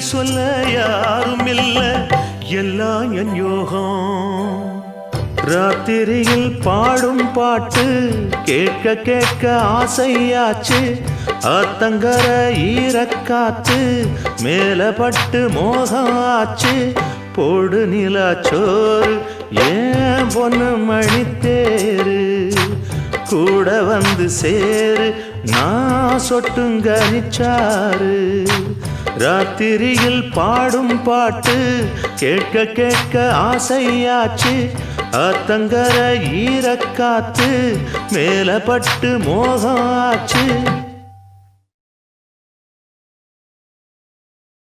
சொல்ல யாரும் இல்ல எல்லாம் என் யோகம் ராத்திரியில் பாடும் பாட்டு கேட்க கேட்க ஆசையாச்சு ஆத்தங்கர ஈரக்காத்து மேல பட்டு மோகம் ஆச்சு போடு நிலாச்சோறு ஏன் பொண்ணு மணித்தேரு கூட வந்து சேரு நான் சொட்டுங்கனிச்சாரு ராத்திரியில் பாடும் பாட்டு கேட்க கேட்க ஆசையாச்சு ஆத்தங்கர ஈரக்காத்து மேல பட்டு மோகம் ஆச்சு